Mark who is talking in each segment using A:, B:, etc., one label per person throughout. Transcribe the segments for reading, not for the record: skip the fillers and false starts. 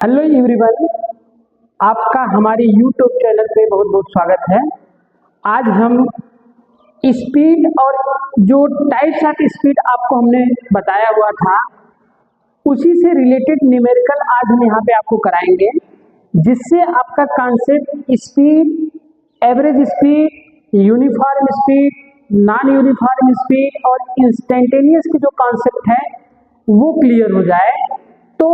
A: Hello everyone, आपका हमारे YouTube channel पे बहुत बहुत स्वागत है। आज हम स्पीड और जो टाइप्स ऑफ स्पीड आपको हमने बताया हुआ था उसी से रिलेटेड न्यूमेरिकल आज हम यहाँ पे आपको कराएंगे, जिससे आपका concept speed, average speed, uniform speed, non uniform speed और इंस्टेंटेनियस के जो कॉन्सेप्ट है वो क्लियर हो जाए। तो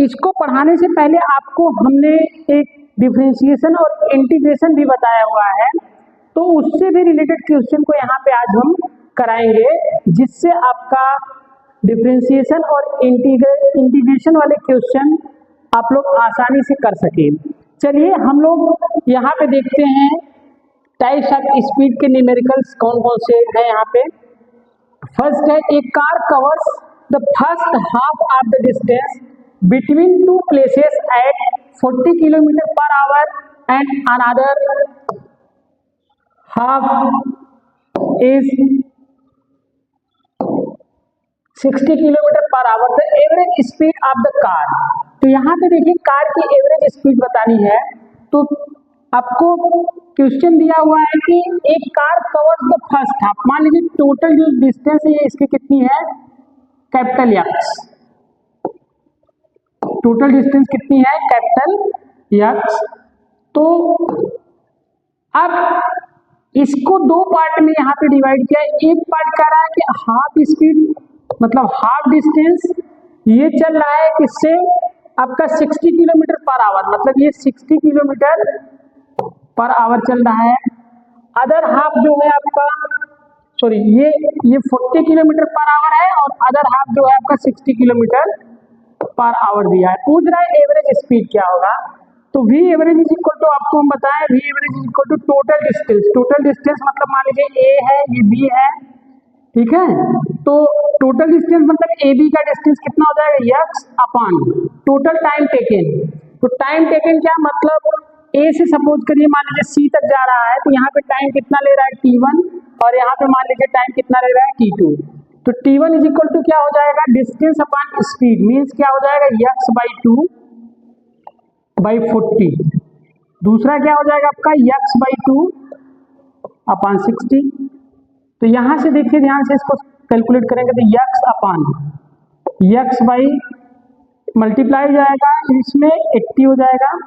A: इसको पढ़ाने से पहले आपको हमने एक डिफरेंशिएशन और इंटीग्रेशन भी बताया हुआ है, तो उससे भी रिलेटेड क्वेश्चन को यहाँ पे आज हम कराएंगे, जिससे आपका डिफरेंशिएशन और इंटीग्रेशन वाले क्वेश्चन आप लोग आसानी से कर सकें। चलिए हम लोग यहाँ पे देखते हैं टाइप्स ऑफ स्पीड के न्यूमेरिकल्स कौन कौन से हैं। यहाँ पे फर्स्ट है, a car covers the first half of the distance between two places at 40 kilometre per hour and another half is 60 kilometre per hour, the average speed of the car. तो यहाँ पे देखिए कार की average speed बतानी है, तो आपको question दिया हुआ है कि एक car covers the first half. मान लीजिए टोटल जो डिस्टेंस है इसकी कितनी है, कैपिटल एक्स। टोटल डिस्टेंस कितनी है, कैपिटल एक्स। तो अब इसको दो पार्ट में यहाँ पे डिवाइड किया है। एक पार्ट कह रहा है कि हाफ स्पीड मतलब हाफ डिस्टेंस ये चल रहा है किससे, आपका 60 किलोमीटर पर आवर, मतलब ये 60 किलोमीटर पर आवर चल रहा है। अदर हाफ जो है आपका ये 40 किलोमीटर पर आवर है और अदर हाफ जो है आपका 60 किलोमीटर पर आवर दिया है। पूछ रहा है एवरेज स्पीड क्या होगा, तो we average is equal to, आपको हम बताएं V average is equal to total distance. Total distance मतलब मान लीजिए ए है, ये बी है, ठीक है। तो टोटल डिस्टेंस मतलब ए बी का डिस्टेंस कितना हो जाएगा, x upon total time taken. तो टाइम टेकन क्या मतलब, ए से सपोज करिए मान लीजिए सी तक जा रहा है, तो यहाँ पे टाइम कितना ले रहा है t1 और यहाँ पे मान लीजिए टाइम कितना ले रहा है t2। तो t1 इज इक्वल टू क्या हो जाएगा, डिस्टेंस अपॉन स्पीड, मीन्स क्या हो जाएगा x बाई 2 बाई 40। दूसरा क्या हो जाएगा आपका x बाई 2 अपॉन 60। तो यहाँ से देखिए ध्यान से इसको कैलकुलेट करेंगे तो x upon x by multiply हो जाएगा, इसमें 80 हो जाएगा,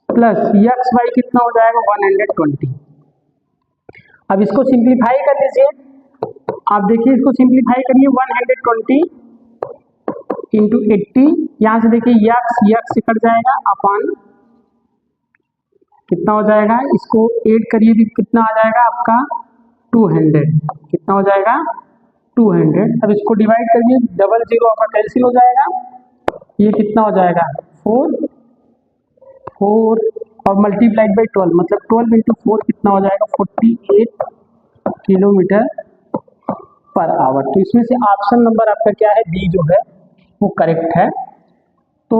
A: प्लस x बाई कितना हो जाएगा 120। अब इसको सिंप्लीफाई कर लीजिए, आप देखिए इसको सिंप्लीफाई करिए, 120 इंटू 80, यहाँ से देखिए x कट जाएगा अपॉन कितना हो जाएगा, इसको ऐड करिए तो कितना आ जाएगा आपका 200। कितना हो जाएगा 200। अब इसको डिवाइड करिए, डबल जीरो आपका कैंसिल हो जाएगा, ये कितना हो जाएगा 4 और मल्टीप्लाइड बाई 12 मतलब 12 इंटू 4 कितना हो जाएगा 48 किलोमीटर पर आवर। तो इसमें से ऑप्शन नंबर आपका क्या है, बी जो है वो करेक्ट है। तो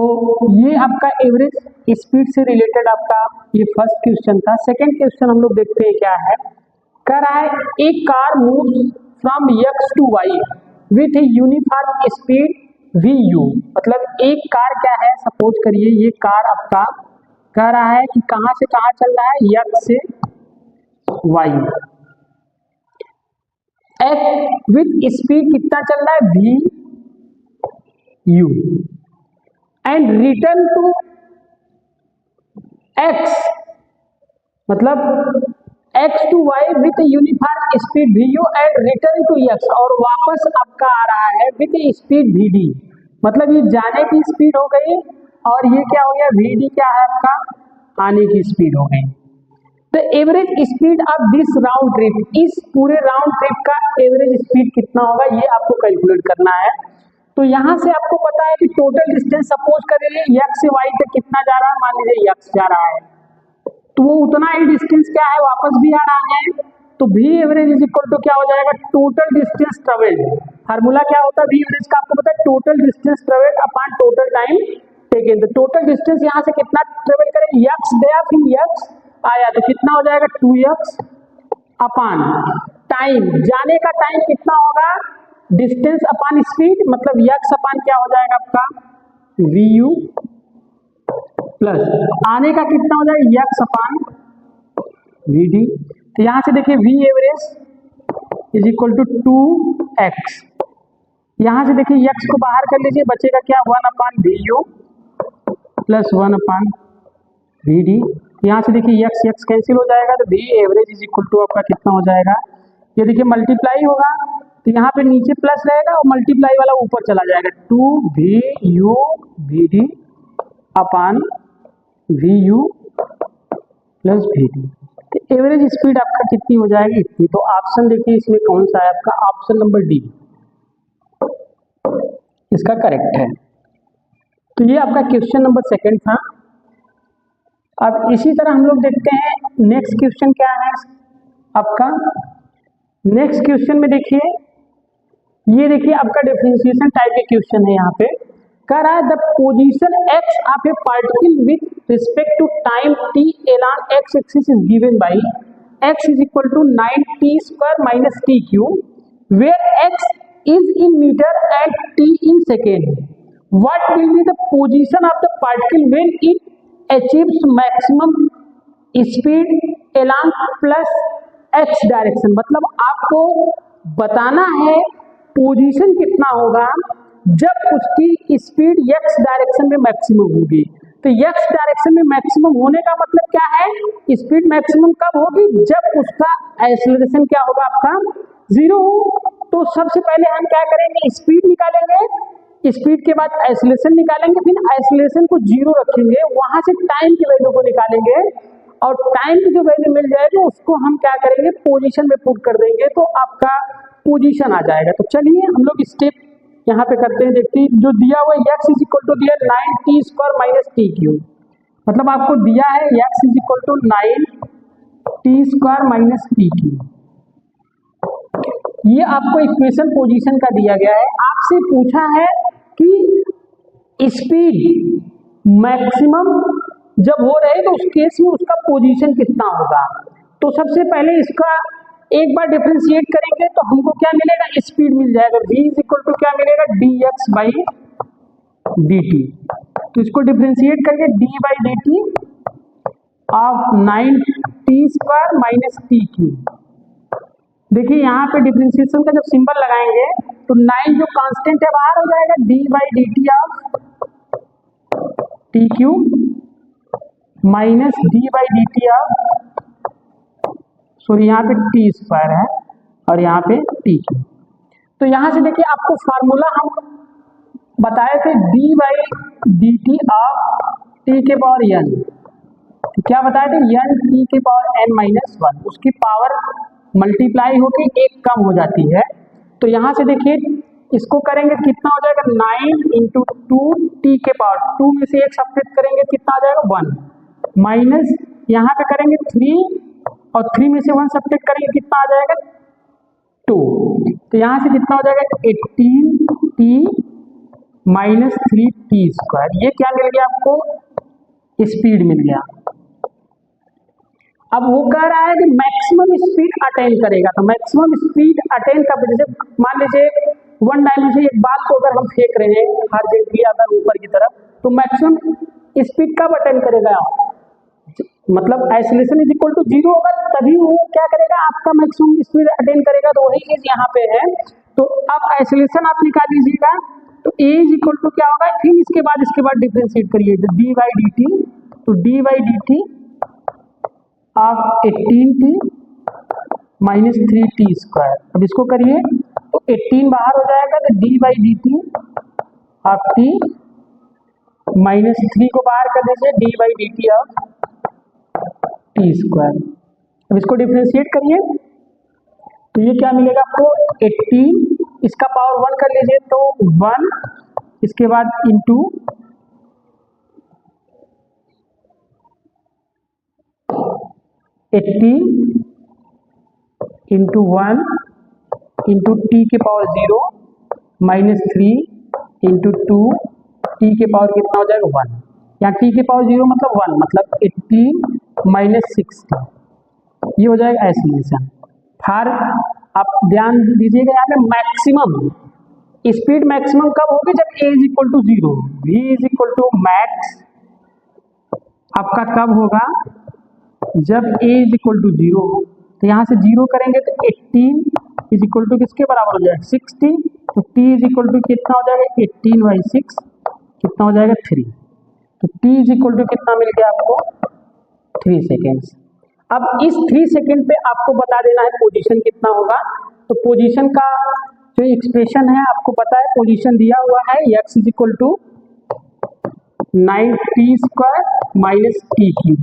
A: ये आपका एवरेज स्पीड से रिलेटेड आपका ये फर्स्ट क्वेश्चन था। सेकंड क्वेश्चन हम लोग देखते हैं क्या है। कह रहा है एक car moves from x to y with a uniform speed vu। मतलब एक कार क्या है, सपोज करिए ये कार आपका कह रहा है कि कहां से कहां चल रहा है, x से y, x विथ स्पीड कितना चल रहा है v u, and return to x मतलब x to y with uniform speed vu and return to x, और वापस आपका आ रहा है विथ स्पीड vd। मतलब ये जाने की स्पीड हो गई और ये क्या हो गया vd क्या है आपका आने की स्पीड हो गई। तो average speed of this round trip, इस पूरे राउंड ट्रिप का एवरेज स्पीड कितना होगा ये आपको कैलकुलेट करना है। तो यहाँ से आपको पता है कि टोटल डिस्टेंस सपोज करिए x से y तक कितना जा रहा है, मान लीजिए x जा रहा है, तो वो उतना ही डिस्टेंस क्या है वापस भी आ रहा है। तो v average is equal to क्या हो जाएगा, टोटल डिस्टेंस ट्रेवल्ड। फार्मूला क्या होता है v एवरेज का, आपको पता है total distance travelled upon total time taken. तो टोटल डिस्टेंस यहाँ से कितना ट्रेवल करें, x गया फिर x आया, तो कितना हो जाएगा 2x अपॉन टाइम, जाने का टाइम कितना होगा, डिस्टेंस अपॉन स्पीड मतलब x अपॉन क्या हो जाएगा आपका vu प्लस आने का कितना हो जाएगा यक्स अपान वी डी। तो यहाँ से देखिए V average is equal to 2x, यहाँ से देखिए यक्स को बाहर कर लीजिए, बचेगा क्या 1 upon we you plus 1 upon v d. यहाँ से देखिए यक्स यक्स कैंसिल हो जाएगा, तो we average is equal to आपका कितना हो जाएगा, ये देखिए मल्टीप्लाई होगा तो यहाँ पे नीचे प्लस रहेगा और मल्टीप्लाई वाला ऊपर चला जाएगा, 2 V U V D upon we you plus V D. तो एवरेज स्पीड आपका कितनी हो जाएगी इतनी। तो ऑप्शन देखिए इसमें कौन सा है आपका, ऑप्शन नंबर डी इसका करेक्ट है। तो ये आपका क्वेश्चन नंबर सेकंड था। अब इसी तरह हम लोग देखते हैं नेक्स्ट क्वेश्चन क्या है आपका। नेक्स्ट क्वेश्चन में देखिए, ये देखिए आपका डिफरेंशिएशन टाइप के क्वेश्चन है। यहाँ पे कह रहा है the position x of a particle with respect to time t along x axis is given by x is equal to 9t square minus t cube where x is in metre and t in second. What will be the position of the particle when it achieves maximum speed along plus x direction. मतलब आपको बताना है position कितना होगा जब उसकी speed x direction में maximum होगी। तो x डायरेक्शन में मैक्सिमम होने का मतलब क्या है, स्पीड मैक्सिमम कब होगी, जब उसका एक्सेलरेशन क्या होगा आपका 0 हो। तो सबसे पहले हम क्या करेंगे, स्पीड निकालेंगे, स्पीड के बाद एक्सेलरेशन निकालेंगे, फिर एक्सेलरेशन को 0 रखेंगे, वहां से टाइम की वैल्यू को निकालेंगे और टाइम की जो वैल्यू मिल जाएगी उसको हम क्या करेंगे पोजीशन में पुट कर देंगे, तो आपका पोजीशन आ जाएगा। तो चलिए हम लोग स्टेप यहाँ पे करते हैं, देखते हैं जो दिया हुआ x इज इक्वल टू दिया 9t square minus T cube, मतलब आपको दिया है x is equal to 9t square minus T cube. ये आपको इक्वेशन पोजीशन का दिया गया है। आपसे पूछा है कि स्पीड मैक्सिमम जब हो रहे तो उस केस में उसका पोजीशन कितना होगा। तो सबसे पहले इसका एक बार डिफरेंशिएट करेंगे तो हमको क्या मिलेगा, स्पीड मिल जाएगा, v इज इक्वल टू क्या मिलेगा dx बाई dt। तो इसको डिफरेंशिएट करके d by D T of 9t square minus T cube. देखिए यहाँ पे डिफरेंशिएशन का जब सिंबल लगाएंगे तो 9 जो कांस्टेंट है बाहर हो जाएगा, d by D T of T cube minus d by D T of, sorry यहाँ पे टी स्क्वायर है और यहाँ पे टी क्यूब। तो यहाँ से देखिए आपको फार्मूला हम बताए थे D by D T of T के पावर n, क्या बताए थे n टी के पावर n माइनस 1, उसकी पावर मल्टीप्लाई होकर एक कम हो जाती है। तो यहाँ से देखिए इसको करेंगे कितना हो जाएगा 9 इंटू 2 टी के पावर 2 में से एक सब्ट्रैक्ट करेंगे कितना आ जाएगा 1 माइनस यहाँ पे करेंगे 3 और 3 में से 1 सब्ट्रैक्ट करेंगे कितना आ जाएगा 2। तो यहाँ से कितना हो जाएगा 18t माइनस 3t स्क्वायर। ये क्या मिल गया आपको, स्पीड मिल गया। अब वो कह रहा है कि मैक्सिमम स्पीड अटेन करेगा, तो मैक्सिमम स्पीड अटेन का जैसे मान लीजिए 1 डायमेंशन एक बाल को अगर हम फेंक रहे हैं हॉरिजॉन्टली अगर ऊपर की तरफ, तो मैक्सिमम स्पीड कब अटेन करेगा, मतलब एक्सेलरेशन इज इक्वल टू 0 होगा तभी वो क्या करेगा आपका मैक्सिमम स्पीड अटेन करेगा। तो वही चीज यहाँ पे है। तो अब एक्सेलरेशन आप निकाल लीजिएगा, तो a इज इक्वल टू क्या होगा, फिर इसके बाद डिफरेंशिएट करिए डी बाई डी टी, तो D by D T of 18t minus 3t square. अब इसको करिए तो 18 बाहर हो जाएगा, तो D by D T of t minus 3 को बाहर कर दीजिए, D by D T of T square. अब इसको डिफरेंशिएट करिए तो ये क्या मिलेगा आपको 18, इसका पावर 1 कर लीजिए तो 1, इसके बाद इंटू 18 इंटू 1 इंटू टी के पावर 0 माइनस 3 इंटू 2 टी के पावर कितना हो जाएगा 1, यहाँ टी के पावर 0 मतलब 1, मतलब 18 माइनस 60, ये हो जाएगा एक्सेलरेशन। फिर आप ध्यान दीजिएगा यहाँ पे मैक्सिमम स्पीड मैक्सिमम कब होगी, जब a is equal to 0, v is equal to max आपका कब होगा, जब a इज इक्वल टू 0 हो। तो यहाँ से 0 करेंगे तो 18 इज इक्वल टू किसके बराबर हो जाएगा, 60। तो t इज इक्वल टू कितना हो जाएगा, 18/6 कितना हो जाएगा, 3। तो t इज इक्वल टू कितना मिल गया आपको, 3 सेकेंड्स। अब इस 3 सेकेंड पे आपको बता देना है पोजीशन कितना होगा। तो पोजीशन का जो एक्सप्रेशन है आपको पता है, पोजीशन दिया हुआ है x is equal to 9t² minus t3।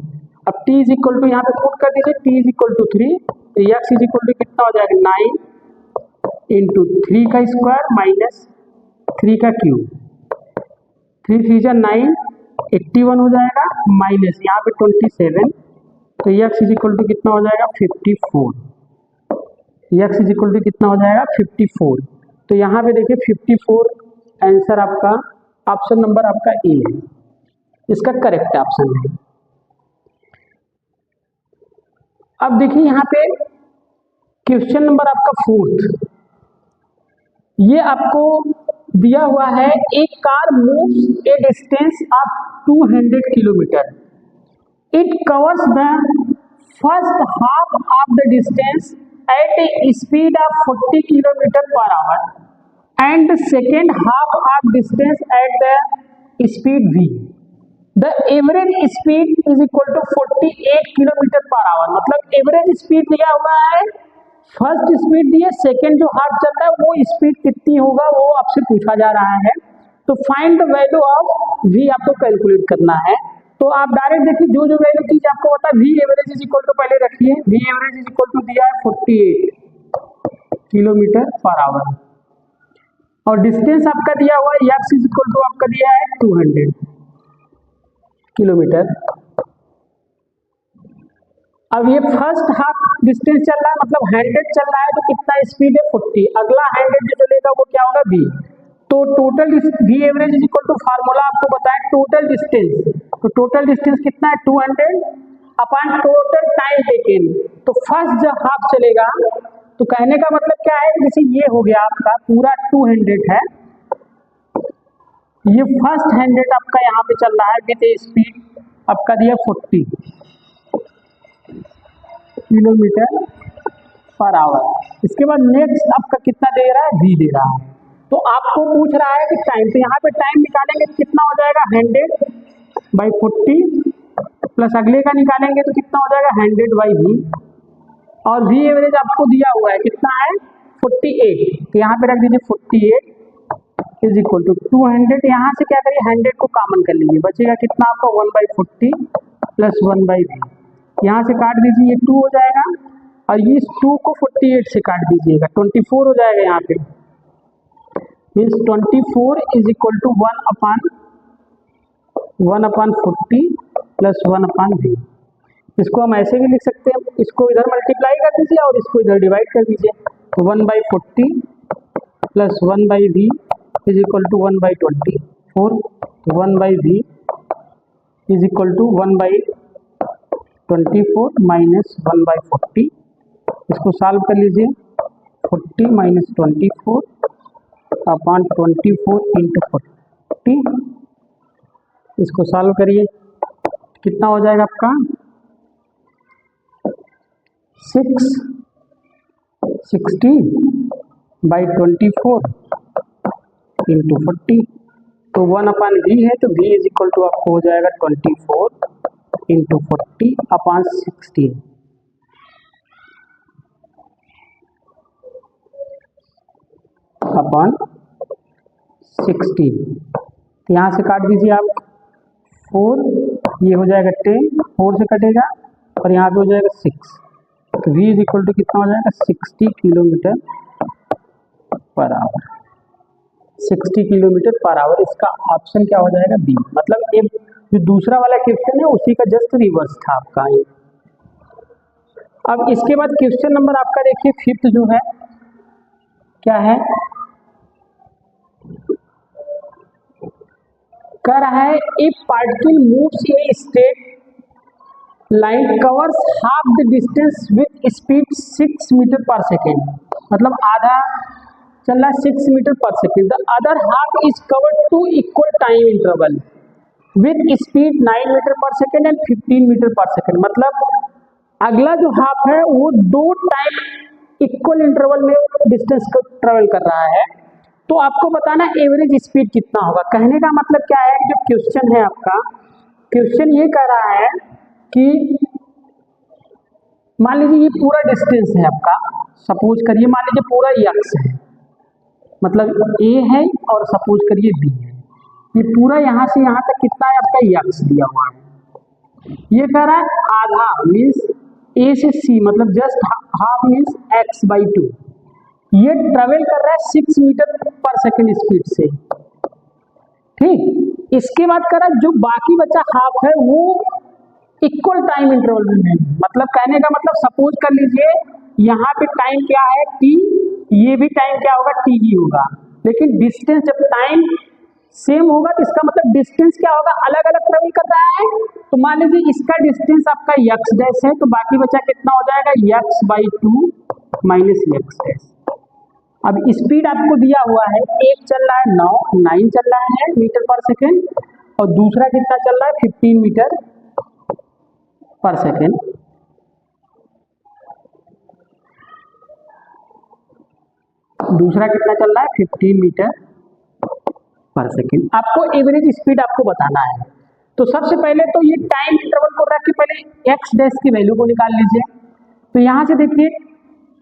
A: अब t इज इक्वल टू यहाँ पे पुट कर दीजिए, t इज इक्वल टू 3, तो x इज इक्वल टू कितना हो जाएगा, 9 इंटू 3 का स्क्वायर माइनस 3 का क्यूब, 3 3 जा 9, 81 हो जाएगा, माइनस यहाँ पे 27, तो x इज इक्वल टू कितना हो जाएगा, 54। x इज इक्वल टू कितना हो जाएगा, 54। तो यहाँ पे देखिए 54 आंसर आपका, ऑप्शन नंबर आपका ए है, इसका करेक्ट ऑप्शन है। अब देखिए यहाँ पे क्वेश्चन नंबर आपका 4, ये आपको दिया हुआ है, एक car moves A distance of 200 kilometre, it covers the first half of the distance at a speed of 40 km/h and the second half of distance at the speed v. The average speed is equal to 48 km/h। मतलब average speed दिया हुआ है, first speed दिए, second जो half चल रहा है वो स्पीड कितनी होगा वो आपसे पूछा जा रहा है। तो find the value of v आपको कैलकुलेट करना है। तो आप डायरेक्ट देखिए, जो जो वैल्यू चीज आपको पता है, V average is equal to पहले रखिए, V average is equal to दिया है 48 km/h और डिस्टेंस आपका दिया हुआ है x इज इक्वल टू आपका दिया है 200 किलोमीटर। अब ये फर्स्ट हाफ डिस्टेंस चल रहा है, मतलब 100 चल रहा है, तो कितना स्पीड है 40, अगला 100 जो चलेगा वो क्या होगा v। तो total V average is equal to, formula आपको बताएं, टोटल डिस्टेंस, तो टोटल डिस्टेंस कितना है 200 अपॉन टोटल टाइम टेकन। तो फर्स्ट जब हाफ चलेगा, तो कहने का मतलब क्या है, जैसे ये हो गया आपका पूरा 200 है, ये फर्स्ट 100 आपका यहाँ पे चल रहा है विद स्पीड आपका दिया 40 km/h। इसके बाद नेक्स्ट आपका कितना दे रहा है, v दे रहा है। तो आपको पूछ रहा है कि टाइम, तो यहाँ पे टाइम निकालेंगे तो कितना हो जाएगा 100/40 प्लस अगले का निकालेंगे तो कितना हो जाएगा 100/v और v एवरेज आपको दिया हुआ है कितना है 48, तो यहाँ पे रख दीजिए 48 इज इक्वल टू 200। यहाँ से क्या करिए 100 को कॉमन कर लीजिए, बचेगा कितना आपको 1/40 प्लस 1/v, यहाँ से काट दीजिए, ये 2 हो जाएगा और इस 2 को 48 से काट दीजिएगा, 24 हो जाएगा। यहाँ पे means 24 is equal to 1/40 plus 1/v। इसको हम ऐसे भी लिख सकते हैं, इसको इधर मल्टीप्लाई कर दीजिए और इसको इधर डिवाइड कर दीजिए, तो 1/40 plus 1/v is equal to 1/24, 1/v is equal to 1/24 minus 1/40। इसको सॉल्व कर लीजिए, 40 माइनस 24 अपॉन 24 इंटू 40, इसको सॉल्व करिए, कितना हो जाएगा आपका 660/24 इंटू 40, तो 1/v है, तो v इज इक्वल टू आपको हो जाएगा 24 इंटू 40 अपॉन 16। अपॉन 16, तो यहाँ से काट दीजिए आप 4, ये हो जाएगा 10, 4 से कटेगा और यहाँ पे हो जाएगा 6, तो v इज इक्वल टू कितना हो जाएगा 60 km/h, 60 km/h। इसका ऑप्शन क्या हो जाएगा बी, मतलब ये जो दूसरा वाला क्वेश्चन है उसी का जस्ट रिवर्स था आपका ये। अब इसके बाद क्वेश्चन नंबर आपका देखिए 5th जो है क्या है, कह रहा है if particle moves in a straight line covers half the distance with speed 6 metre per second, मतलब आधा चल रहा है 6 metre per second, the other half is covered two equal time interval, with speed 9 metre per second and 15 metre per second. मतलब अगला जो half है वो दो टाइम इक्वल इंटरवल में डिस्टेंस को ट्रेवल कर रहा है। तो आपको बताना एवरेज स्पीड कितना होगा। कहने का मतलब क्या है, जो क्वेश्चन है आपका, क्वेश्चन ये कह रहा है कि मान लीजिए ये पूरा डिस्टेंस है आपका, सपोज करिए मान लीजिए पूरा यक्स है, मतलब ए है और सपोज करिए बी है, ये पूरा यहाँ से यहाँ तक कितना है आपका यक्स दिया हुआ है। ये कह रहा है आधा मीन्स ए से सी मतलब just half means x by 2, ये ट्रेवल कर रहा है 6 मीटर पर सेकेंड स्पीड से। ठीक, इसके बाद कह रहा है जो बाकी बचा हाफ है वो इक्वल टाइम इंटरवल में है। मतलब कहने का मतलब सपोज कर लीजिए यहाँ पे टाइम क्या है टी, ये भी टाइम क्या होगा टी ही होगा, लेकिन डिस्टेंस जब टाइम सेम होगा तो इसका मतलब डिस्टेंस क्या होगा, अलग अलग ट्रेवल कर रहा है। तो मान लीजिए इसका डिस्टेंस आपका यक्स डैश है, तो बाकी बचा कितना हो जाएगा x by 2 minus x dash. अब स्पीड आपको दिया हुआ है, एक चल रहा है 9 चल रहा है मीटर पर सेकेंड, और दूसरा कितना चल रहा है 15 मीटर पर सेकेंड। दूसरा कितना चल रहा है 15 मीटर पर सेकेंड। आपको एवरेज स्पीड आपको बताना है। तो सबसे पहले तो ये टाइम इंटरवल को रख के पहले एक्स डैश की वैल्यू को निकाल लीजिए। तो यहाँ से देखिए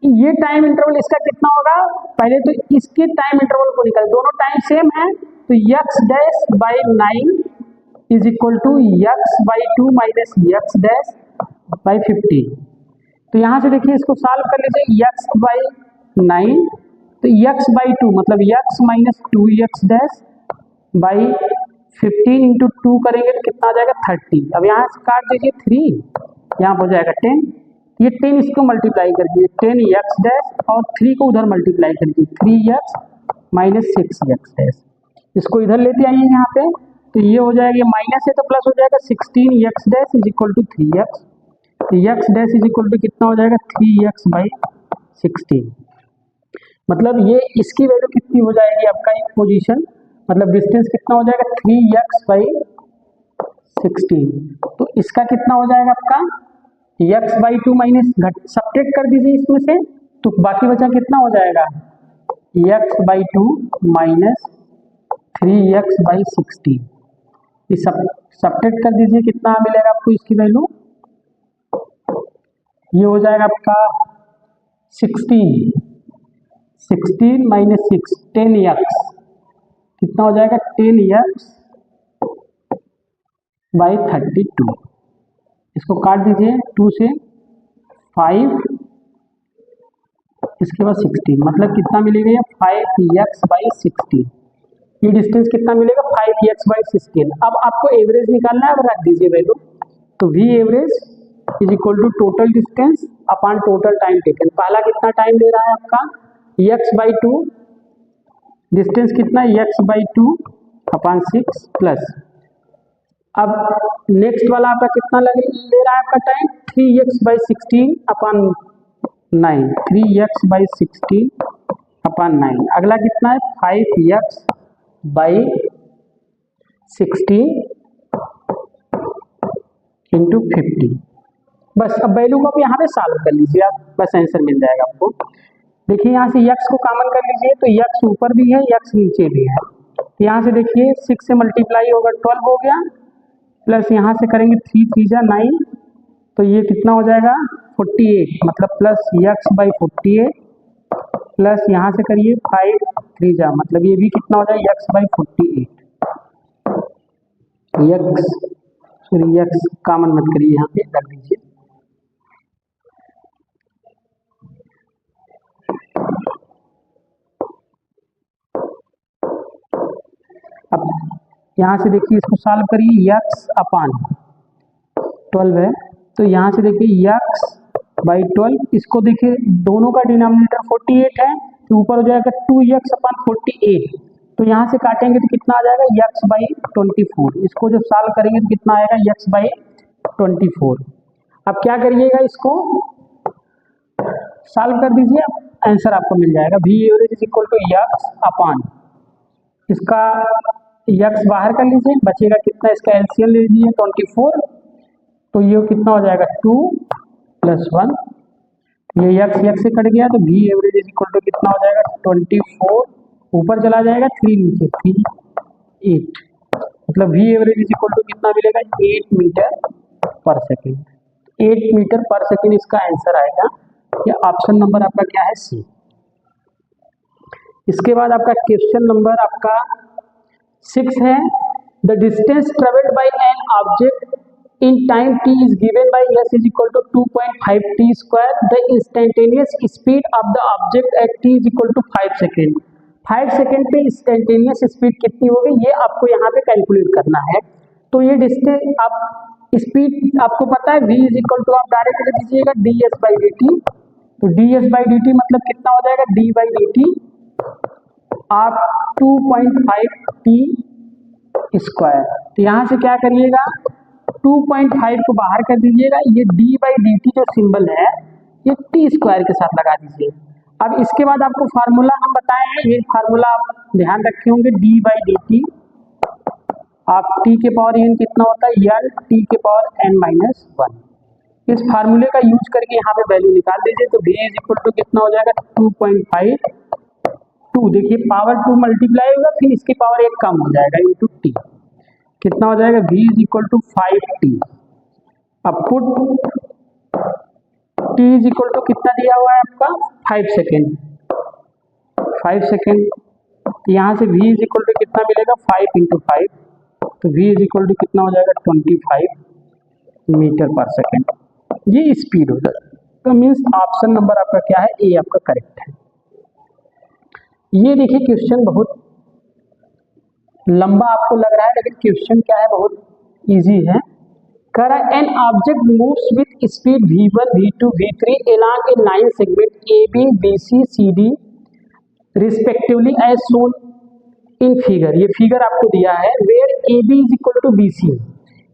A: ये टाइम इंटरवल इसका कितना होगा, पहले तो इसके टाइम इंटरवल को निकाल, दोनों टाइम सेम है, तो x dash by 9 is equal to x by 2 minus x dash by 15। तो यहाँ से देखिए इसको सॉल्व कर लीजिए, यक्स बाई 9 तो यक्स बाई 2 मतलब x minus 2 x dash by 15 into 2 करेंगे तो कितना आ जाएगा 30। अब यहाँ से काट दीजिए 3, यहाँ हो जाएगा 10, ये 10 इसको मल्टीप्लाई कर दिए 10 यक्स डैश और 3 को उधर मल्टीप्लाई कर दिए 3 यक्स माइनस 6 यक्स डैश। इसको इधर लेते आइए यहाँ पे, तो ये हो जाएगा, ये माइनस है तो प्लस हो जाएगा 16 x dash is equal to 3 x, तो x dash is equal to कितना हो जाएगा 3 यक्स बाई 16। मतलब ये इसकी वैल्यू कितनी हो जाएगी आपका एक पोजीशन, मतलब डिस्टेंस कितना हो जाएगा 3 यक्स बाई 16। तो इसका कितना हो जाएगा आपका यक्स बाई 2 माइनस सब्ट्रैक्ट कर दीजिए इसमें से, तो बाकी बचा कितना हो जाएगा x by 2 minus 3 x by 16। ये सब्ट्रैक्ट कर दीजिए, कितना मिलेगा आपको इसकी वैल्यू, ये हो जाएगा आपका 16 माइनस 6 10 यक्स, कितना हो जाएगा 10 यक्स बाई 32। इसको काट दीजिए 2 से 5, इसके बाद 16 मतलब कितना मिलेगा 5 यक्स बाई 16। ये डिस्टेंस कितना मिलेगा 5 यक्स बाई 16। अब आपको एवरेज निकालना है, अब रख दीजिए वैल्यू, तो we average is equal to total distance upon total time taken. पहला कितना टाइम ले रहा है आपका यक्स बाई 2, डिस्टेंस कितना यक्स बाई 2 अपॉन 6 प्लस, अब नेक्स्ट वाला आपका कितना ले रहा है आपका time 3 x by 16 upon 9, 3 x by 16 upon 9। अगला कितना है 5 यक्स बाई 16 इंटू 50। बस अब वैल्यू को आप यहाँ पे सॉल्व कर लीजिए आप, बस आंसर मिल जाएगा आपको। देखिए यहाँ से यक्स को कॉमन कर लीजिए, तो यक्स ऊपर भी है यक्स नीचे भी है, तो यहाँ से देखिए 6 से मल्टीप्लाई होगा 12 हो गया, प्लस यहाँ से करेंगे 3 3 जा 9, तो ये कितना हो जाएगा 48 मतलब प्लस यक्स बाई 48 प्लस यहाँ से करिए 5 3 जा मतलब ये भी कितना हो जाएगा x by 48। X sorry x common मत करिए, यहाँ पे रख दीजिए। अब यहाँ से देखिए इसको सॉल्व करिए, यक्स अपॉन 12 है, तो यहाँ से देखिए यक्स बाई 12, इसको देखिए दोनों का डिनोमिनेटर 48 है, तो ऊपर हो जाएगा 2 यक्स अपॉन 48, तो यहाँ से काटेंगे तो कितना आ जाएगा यक्स बाई 24। इसको जब सॉल्व करेंगे तो कितना आएगा यक्स बाई 24। अब क्या करिएगा, इसको सॉल्व कर दीजिए, आंसर आपको मिल जाएगा v average is equal to x upon, इसका यक्स बाहर कर लीजिए, बचेगा कितना, इसका एलसीएम ले लीजिए 24, तो ये कितना हो जाएगा 2 + 1, ये यक्स यक्स से कट गया तो we average is equal to कितना हो जाएगा 24, ऊपर चला जाएगा 3 नीचे 3 8, मतलब v average is equal to कितना मिलेगा 8 metre per second. 8 metre per second इसका आंसर आएगा। ये ऑप्शन नंबर आपका क्या है, सी। इसके बाद आपका क्वेश्चन नंबर आपका 6 है, the distance travelled by an object in time t is given by s is equal to 2.5 t square. The instantaneous speed of the object at t is equal to 5 second. 5 second पे instantaneous speed कितनी होगी ये आपको यहाँ पे calculate करना है। तो ये डिस्टेंस आप स्पीड आपको पता है v इज इक्वल टू आप डायरेक्ट लिख दीजिएगा ds/dt। तो ds/dt मतलब कितना हो जाएगा d/dt आप 2.5 t स्क्वायर। तो यहाँ से क्या करिएगा 2.5 को बाहर कर दीजिएगा, ये d/dt जो सिंबल है ये t स्क्वायर के साथ लगा दीजिए। अब इसके बाद आपको फार्मूला हम बताए हैं, ये फार्मूला आप ध्यान रखे होंगे, d/dt आप t के पावर n कितना होता है n t के पावर n-1। इस फार्मूले का यूज करके यहाँ पे वैल्यू निकाल दीजिए। तो v इज इक्वल टू कितना हो जाएगा 2.5, 2 देखिए पावर 2 मल्टीप्लाई होगा फिर इसकी पावर 1 कम हो जाएगा इंटू t, कितना हो जाएगा v is equal to 5t। अब put t is equal to कितना दिया हुआ है आपका 5 सेकेंड, 5 सेकेंड यहाँ से v इज इक्वल टू कितना मिलेगा 5 × 5, तो v इज इक्वल टू कितना हो जाएगा 25 मीटर पर सेकेंड, ये स्पीड हो जाएगा। तो मीन्स ऑप्शन नंबर आपका क्या है, ए आपका करेक्ट है। ये देखिए क्वेश्चन बहुत लंबा आपको लग रहा है लेकिन क्वेश्चन क्या है बहुत इजी है। कह रहा है an object moves with speed v1 v2 v3 along a line segment AB BC CD respectively as shown in figure. ये फिगर आपको दिया है where AB is equal to BC,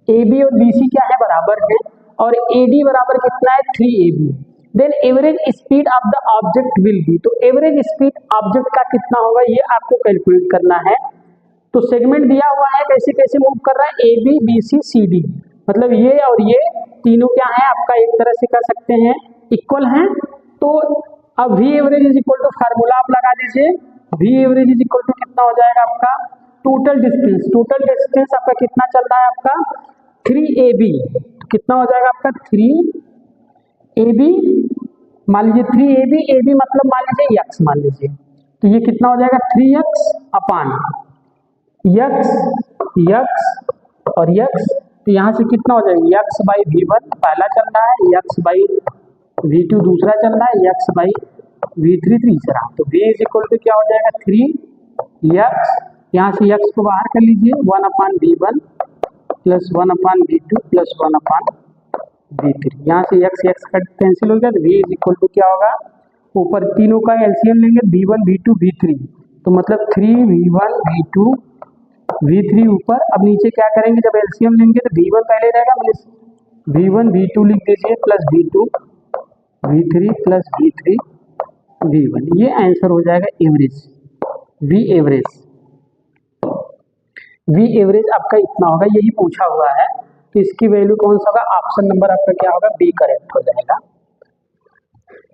A: AB और BC क्या है बराबर है और AD बराबर कितना है 3AB। Then average speed of the object will be, तो एवरेज स्पीड ऑब्जेक्ट का कितना होगा ये आपको कैलकुलेट करना है। तो सेगमेंट दिया हुआ है कैसे कैसे मूव कर रहा है AB BC CD, मतलब ये और ये तीनों क्या है आपका एक तरह से कह सकते हैं इक्वल हैं। तो अब V average is equal to formula आप लगा दीजिए, V average is equal to कितना हो जाएगा आपका टोटल डिस्टेंस, टोटल डिस्टेंस आपका कितना चल रहा है आपका 3AB, कितना हो जाएगा आपका 3AB, मान लीजिए 3AB, AB मतलब मान लीजिए x मान लीजिए, तो ये कितना हो जाएगा 3x अपान x x और x, तो यहाँ से कितना हो जाएगा x/v1 पहला चल रहा है, x/v2 दूसरा चल रहा है, x/v3 तीसरा, तो v इज इक्वल टू क्या हो जाएगा 3x, यहाँ से x को बाहर कर लीजिए 1/v1 plus 1/v2 plus 1/v3, यहाँ से x x कट कैंसिल हो गया तो v इज इक्वल टू क्या होगा, ऊपर तीनों का एलसीएम लेंगे v1 v2 v3, तो मतलब 3v1 v2 v3 ऊपर। अब नीचे क्या करेंगे जब एलसीएम लेंगे तो v1 पहले रहेगा, v1 v2 लिख दीजिए plus v2 v3 plus v3 v1, ये आंसर हो जाएगा average, v average. v average आपका इतना होगा, यही पूछा हुआ है, तो इसकी वैल्यू कौन सा होगा, ऑप्शन नंबर आपका क्या होगा बी करेक्ट हो जाएगा।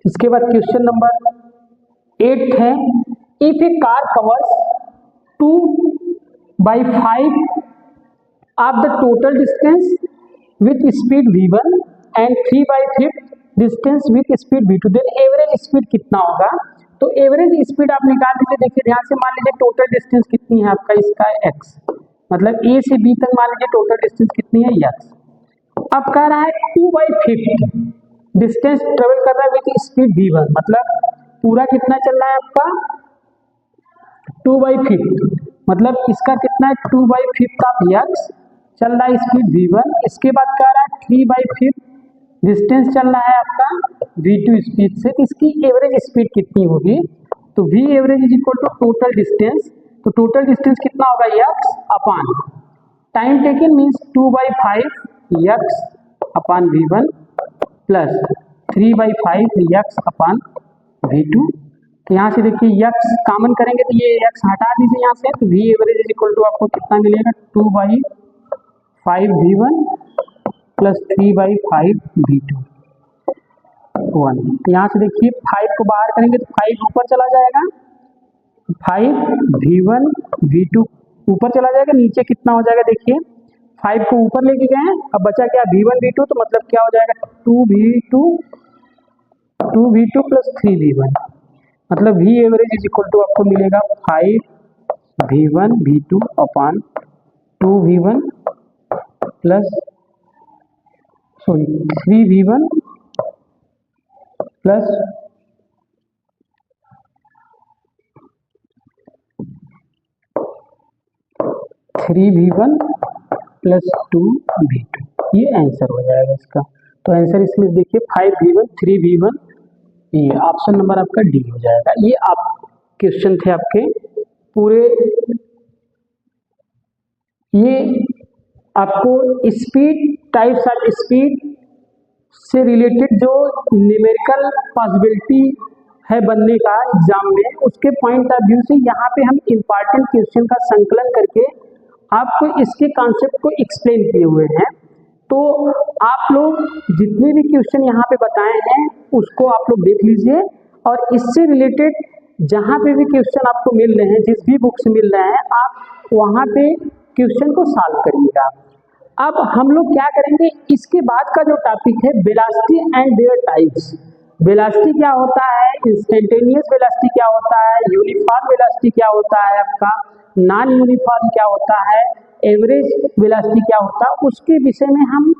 A: इसके बाद क्वेश्चन नंबर 8 है, if A car covers 2/5 of the total distance with speed v1 and 3/5 distance with speed v2, then average speed कितना होगा। तो एवरेज स्पीड आप निकाल दीजिए, देखिए ध्यान से, मान लीजिए टोटल डिस्टेंस कितनी है आपका, इसका x, मतलब a से b तक मान लीजिए टोटल डिस्टेंस कितनी है x। अब कह रहा है 2/5 डिस्टेंस ट्रेवल कर रहा है विथ स्पीड v1, मतलब पूरा कितना चल रहा है आपका 2/5, मतलब इसका कितना है 2/5 ऑफ x चल रहा है स्पीड v1। इसके बाद कह रहा है 3/5 डिस्टेंस चल रहा है आपका v2 स्पीड से, इसकी एवरेज स्पीड कितनी होगी। तो v average is equal to total distance, तो टोटल डिस्टेंस कितना होगा x upon time taken means 2/5 x upon v1 plus 3/5 x अपान v2 तो यहाँ से देखिए x कॉमन करेंगे तो ये x हटा दीजिए यहाँ से, तो v average is equal to आपको कितना मिलेगा 2/5v1 प्लस 3/5v2 1। तो यहाँ से देखिए 5 को बाहर करेंगे तो 5 ऊपर चला जाएगा, 5v1 v2 ऊपर चला जाएगा, नीचे कितना हो जाएगा देखिए 5 को ऊपर लेके गए हैं, अब बचा क्या v1 v2, तो मतलब क्या हो जाएगा 2v2 प्लस 3v1, मतलब v average is equal to आपको मिलेगा 5v1 v2 upon 2v1 plus 3v1 plus 3v1 plus 2v2, ये आंसर हो जाएगा इसका। तो आंसर इसमें देखिए 5v1 3v1, ये ऑप्शन नंबर आपका डी हो जाएगा। ये आप क्वेश्चन थे आपके पूरे, ये आपको स्पीड, टाइप्स ऑफ स्पीड से रिलेटेड जो न्यूमेरिकल पॉसिबिलिटी है बनने का एग्जाम में, उसके पॉइंट ऑफ व्यू से यहाँ पे हम इम्पॉर्टेंट क्वेश्चन का संकलन करके आपको इसके कॉन्सेप्ट को एक्सप्लेन किए हुए हैं। तो आप लोग जितने भी क्वेश्चन यहाँ पे बताए हैं उसको आप लोग देख लीजिए, और इससे रिलेटेड जहाँ पे भी क्वेश्चन आपको मिल रहे हैं, जिस भी बुक से मिल रहे हैं, आप वहाँ पे क्वेश्चन को सॉल्व करिएगा। अब हम लोग क्या करेंगे, इसके बाद का जो टॉपिक है velocity and there types. Velocity क्या होता है, इंस्टेंटेनियस वेलोसिटी क्या होता है, यूनिफॉर्म वेलोसिटी क्या होता है, आपका नॉन यूनिफॉर्म क्या होता है, एवरेज वेलोसिटी क्या होता है, उसके विषय में हम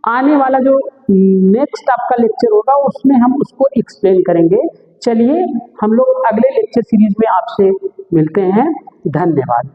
A: आने वाला जो नेक्स्ट आपका लेक्चर होगा उसमें हम उसको एक्सप्लेन करेंगे। चलिए हम लोग अगले लेक्चर सीरीज में आपसे मिलते हैं। धन्यवाद।